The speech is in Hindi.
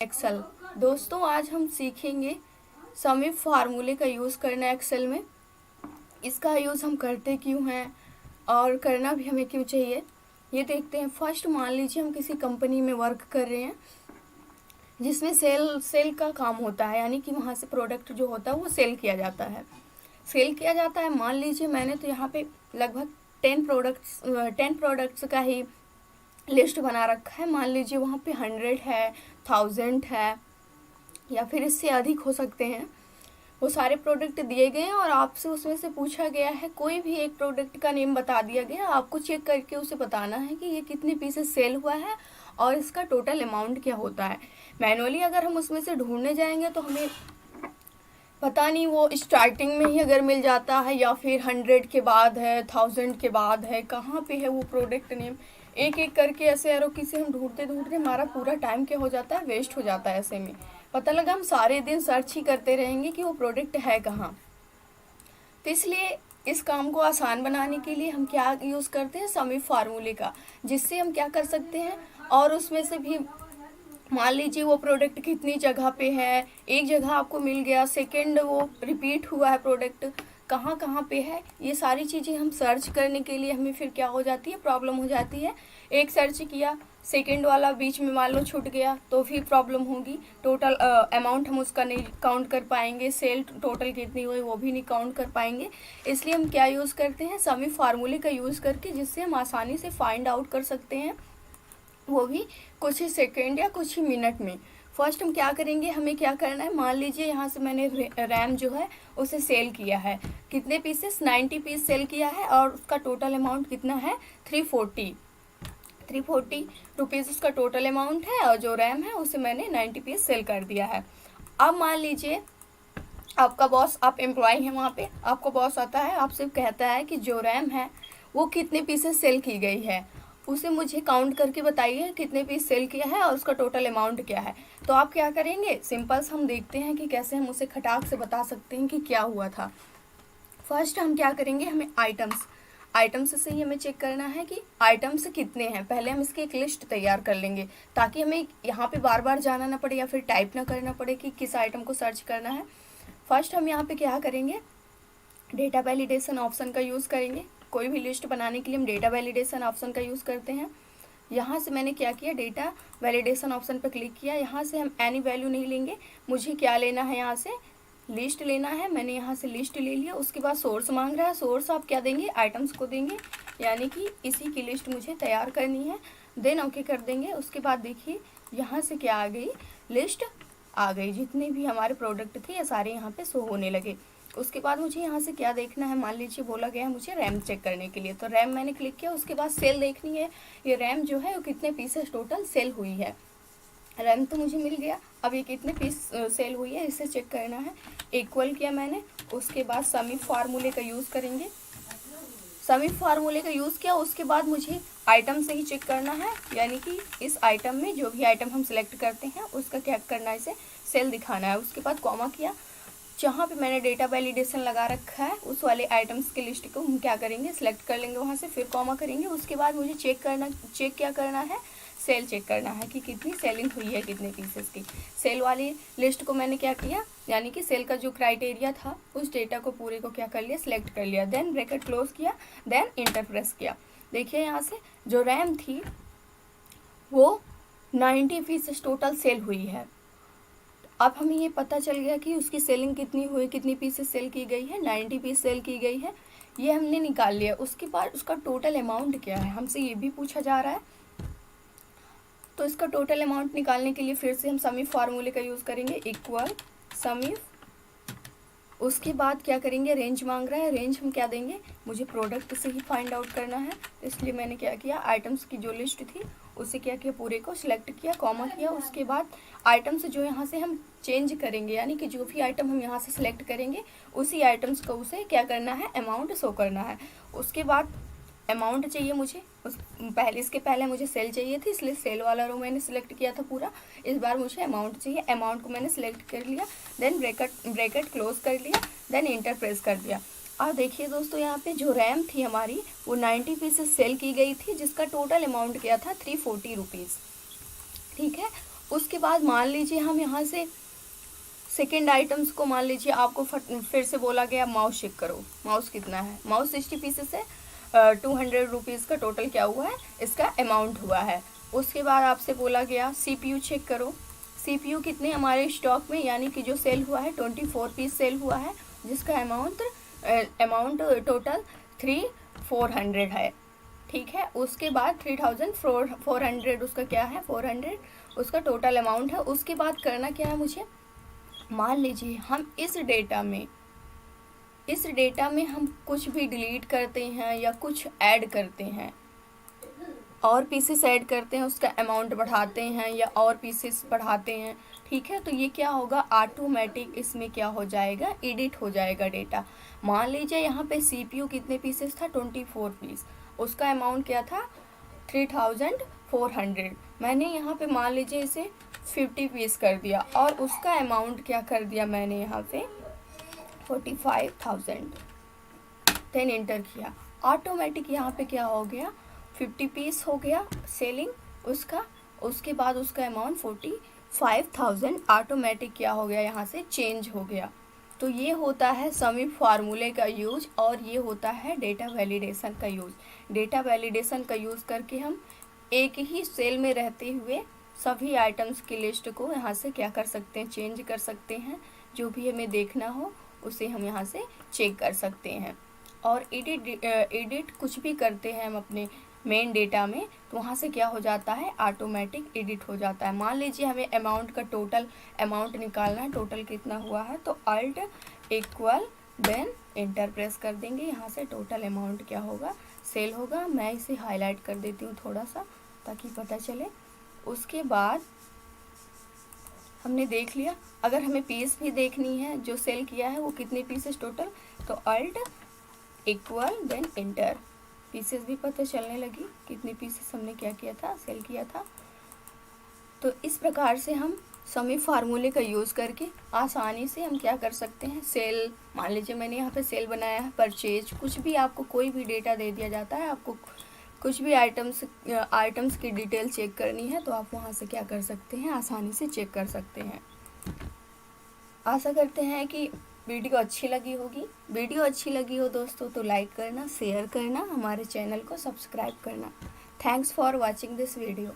एक्सेल। दोस्तों आज हम सीखेंगे समीप फार्मूले का यूज़ करना एक्सेल में। इसका यूज़ हम करते क्यों हैं और करना भी हमें क्यों चाहिए, ये देखते हैं। फर्स्ट मान लीजिए हम किसी कंपनी में वर्क कर रहे हैं जिसमें सेल का काम होता है, यानी कि वहाँ से प्रोडक्ट जो होता है वो सेल किया जाता है। मान लीजिए मैंने तो यहाँ पे लगभग 10 प्रोडक्ट्स का ही लिस्ट बना रखा है। मान लीजिए वहाँ पे 100 है, 1000 है या फिर इससे अधिक हो सकते हैं। वो सारे प्रोडक्ट दिए गए हैं और आपसे उसमें से पूछा गया है, कोई भी एक प्रोडक्ट का नेम बता दिया गया, आपको चेक करके उसे बताना है कि ये कितने पीसेस सेल हुआ है और इसका टोटल अमाउंट क्या होता है। मैनुअली अगर हम उसमें से ढूंढने जाएंगे तो हमें पता नहीं वो स्टार्टिंग में ही अगर मिल जाता है या फिर 100 के बाद है, 1000 के बाद है, कहाँ पे है वो प्रोडक्ट नेम। एक एक करके ऐसे एरो की से हम ढूंढते ढूंढते हमारा पूरा टाइम क्या हो जाता है, वेस्ट हो जाता है। ऐसे में पता लगा हम सारे दिन सर्च ही करते रहेंगे कि वो प्रोडक्ट है कहाँ। तो इसलिए इस काम को आसान बनाने के लिए हम क्या यूज़ करते हैं, समीप फार्मूले का, जिससे हम क्या कर सकते हैं और उसमें से भी मान लीजिए वो प्रोडक्ट कितनी जगह पे है, एक जगह आपको मिल गया, सेकंड वो रिपीट हुआ है प्रोडक्ट, कहाँ कहाँ पे है, ये सारी चीज़ें हम सर्च करने के लिए हमें फिर क्या हो जाती है, प्रॉब्लम हो जाती है। एक सर्च किया, सेकंड वाला बीच में मान लो छूट गया तो फिर प्रॉब्लम होगी। टोटल अमाउंट हम उसका नहीं काउंट कर पाएंगे, सेल टोटल कितनी हुई वो भी नहीं काउंट कर पाएंगे। इसलिए हम क्या यूज़ करते हैं, समीप फार्मूले का यूज़ करके, जिससे हम आसानी से फाइंड आउट कर सकते हैं, वो भी कुछ ही सेकेंड या कुछ ही मिनट में। फर्स्ट हम क्या करेंगे, हमें क्या करना है, मान लीजिए यहाँ से मैंने रैम जो है उसे सेल किया है, कितने पीसेस, 90 पीस सेल किया है और उसका टोटल अमाउंट कितना है, 340 रुपीज़ उसका टोटल अमाउंट है। और जो रैम है उसे मैंने 90 पीस सेल कर दिया है। अब मान लीजिए आपका बॉस, आप एम्प्लॉय हैं वहाँ पे, आपका बॉस आता है, आपसे कहता है कि जो रैम है वो कितने पीसेस सेल की गई है, उसे मुझे काउंट करके बताइए कितने पीस सेल किया है और उसका टोटल अमाउंट क्या है। तो आप क्या करेंगे, सिंपल हम देखते हैं कि कैसे हम उसे खटाक से बता सकते हैं कि क्या हुआ था। फर्स्ट हम क्या करेंगे, हमें आइटम्स से ही हमें चेक करना है कि आइटम्स कितने हैं। पहले हम इसकी एक लिस्ट तैयार कर लेंगे ताकि हमें यहाँ पे बार बार जाना ना पड़े या फिर टाइप ना करना पड़े कि किस आइटम को सर्च करना है। फर्स्ट हम यहाँ पे क्या करेंगे, डेटा वैलिडेशन ऑप्शन का यूज़ करेंगे। कोई भी लिस्ट बनाने के लिए हम डेटा वैलिडेशन ऑप्शन का यूज़ करते हैं। यहाँ से मैंने क्या किया, डेटा वैलिडेशन ऑप्शन पर क्लिक किया। यहाँ से हम एनी वैल्यू नहीं लेंगे, मुझे क्या लेना है, यहाँ से लिस्ट लेना है। मैंने यहाँ से लिस्ट ले लिया। उसके बाद सोर्स मांग रहा है, सोर्स आप क्या देंगे, आइटम्स को देंगे, यानी कि इसी की लिस्ट मुझे तैयार करनी है। देन ओके कर देंगे। उसके बाद देखिए यहाँ से क्या आ गई, लिस्ट आ गई, जितने भी हमारे प्रोडक्ट थे ये सारे यहाँ पे शो होने लगे। उसके बाद मुझे यहाँ से क्या देखना है, मान लीजिए बोला गया है मुझे रैम चेक करने के लिए, तो रैम मैंने क्लिक किया। उसके बाद सेल देखनी है, ये रैम जो है वो कितने पीसेस टोटल सेल हुई है। रैम तो मुझे मिल गया, अब ये कितने पीस सेल हुई है इसे चेक करना है। इक्वल किया मैंने। उसके बाद समीप फार्मूले का यूज़ करेंगे, समीप फार्मूले का यूज़ किया। उसके बाद मुझे आइटम से ही चेक करना है, यानी कि इस आइटम में जो भी आइटम हम सिलेक्ट करते हैं उसका क्या करना है, इसे सेल दिखाना है। उसके बाद कॉमा किया, जहाँ पे मैंने डेटा वैलिडेशन लगा रखा है उस वाले आइटम्स की लिस्ट को हम क्या करेंगे, सिलेक्ट कर लेंगे वहाँ से, फिर कॉमा करेंगे। उसके बाद मुझे चेक क्या करना है, सेल चेक करना है कि कितनी सेलिंग हुई है, कितने पीसेस की। सेल वाली लिस्ट को मैंने क्या किया, यानी कि सेल का जो क्राइटेरिया था उस डेटा को पूरे को क्या कर लिया, सिलेक्ट कर लिया। देन ब्रैकेट क्लोज किया, देन इंटर प्रेस किया। देखिए यहाँ से जो रैम थी वो 90 पीसेस टोटल सेल हुई है। अब हमें ये पता चल गया कि उसकी सेलिंग कितनी हुई, कितनी पीसेस सेल की गई है, 90 पीस सेल की गई है, ये हमने निकाल लिया। उसके बाद उसका टोटल अमाउंट क्या है, हमसे ये भी पूछा जा रहा है। तो इसका टोटल अमाउंट निकालने के लिए फिर से हम समीप फार्मूले का यूज़ करेंगे, इक्वल समीप। उसके बाद क्या करेंगे, रेंज मांग रहा है, रेंज हम क्या देंगे, मुझे प्रोडक्ट से ही फाइंड आउट करना है, इसलिए मैंने क्या किया, आइटम्स की जो लिस्ट थी उसे क्या किया, पूरे को सिलेक्ट किया, कॉमा किया। उसके बाद आइटम्स जो यहाँ से हम चेंज करेंगे, यानी कि जो भी आइटम हम यहाँ से सिलेक्ट करेंगे उसी आइटम्स को उसे क्या करना है, अमाउंट शो करना है। उसके बाद अमाउंट चाहिए मुझे, इसके पहले मुझे सेल चाहिए थी, इसलिए सेल वाला रो मैंने सिलेक्ट किया था पूरा। इस बार मुझे अमाउंट चाहिए, अमाउंट को मैंने सिलेक्ट कर लिया। देन ब्रैकेट क्लोज कर लिया, देन इंटर प्रेस कर दिया। और देखिए दोस्तों यहाँ पे जो रैम थी हमारी वो 90 पीसेस सेल की गई थी, जिसका टोटल अमाउंट क्या था, 340 रुपीज़। ठीक है। उसके बाद मान लीजिए हम यहाँ से सेकेंड आइटम्स को, मान लीजिए आपको फिर से बोला गया माउस चेक करो, माउस कितना है, माउस 60 पीसेस है, 200 रुपीज़ का टोटल क्या हुआ है, इसका अमाउंट हुआ है। उसके बाद आपसे बोला गया CPU चेक करो, CPU कितने हमारे स्टॉक में, यानी कि जो सेल हुआ है 24 पीस सेल हुआ है, जिसका अमाउंट टोटल 3400 है, ठीक है। उसके बाद 3400 उसका क्या है, 400 उसका टोटल अमाउंट है। उसके बाद करना क्या है मुझे, मान लीजिए हम इस डेटा में हम कुछ भी डिलीट करते हैं या कुछ ऐड करते हैं, और पीसेस ऐड करते हैं, उसका अमाउंट बढ़ाते हैं या और पीसेस बढ़ाते हैं, ठीक है। तो ये क्या होगा, ऑटोमेटिक इसमें क्या हो जाएगा, एडिट हो जाएगा डेटा। मान लीजिए यहाँ पे CPU कितने पीसेस था, 24 पीस, उसका अमाउंट क्या था 3400, मैंने यहाँ पे मान लीजिए इसे 50 पीस कर दिया, और उसका अमाउंट क्या कर दिया मैंने यहाँ पे 45,000, देन इंटर किया, ऑटोमेटिक यहाँ पे क्या हो गया, 50 पीस हो गया सेलिंग उसका। उसके बाद उसका अमाउंट 45,000 ऑटोमेटिक क्या हो गया, यहाँ से चेंज हो गया। तो ये होता है समी फार्मूले का यूज, और ये होता है डेटा वैलिडेशन का यूज। डेटा वैलिडेशन का यूज़ करके हम एक ही सेल में रहते हुए सभी आइटम्स की लिस्ट को यहाँ से क्या कर सकते हैं, चेंज कर सकते हैं। जो भी हमें देखना हो उसे हम यहाँ से चेक कर सकते हैं। और एडिट कुछ भी करते हैं हम अपने मेन डेटा में, तो वहाँ से क्या हो जाता है, ऑटोमेटिक एडिट हो जाता है। मान लीजिए हमें अमाउंट का टोटल अमाउंट निकालना है, टोटल कितना हुआ है, तो alt equal then enter press कर देंगे, यहाँ से टोटल अमाउंट क्या होगा, सेल होगा। मैं इसे हाईलाइट कर देती हूँ थोड़ा सा ताकि पता चले। उसके बाद हमने देख लिया, अगर हमें पीस भी देखनी है जो सेल किया है वो कितने पीसेस टोटल, तो alt equal then enter, pieces भी पता चलने लगी कितने पीसेस हमने क्या किया था, सेल किया था। तो इस प्रकार से हम समी फार्मूले का यूज़ करके आसानी से हम क्या कर सकते हैं, सेल, मान लीजिए मैंने यहाँ पे सेल बनाया है, परचेज, कुछ भी आपको कोई भी डेटा दे दिया जाता है, आपको कुछ भी आइटम्स की डिटेल चेक करनी है, तो आप वहाँ से क्या कर सकते हैं, आसानी से चेक कर सकते हैं। आशा करते हैं कि वीडियो अच्छी लगी होगी। वीडियो अच्छी लगी हो दोस्तों तो लाइक करना, शेयर करना, हमारे चैनल को सब्सक्राइब करना। Thanks for watching this video.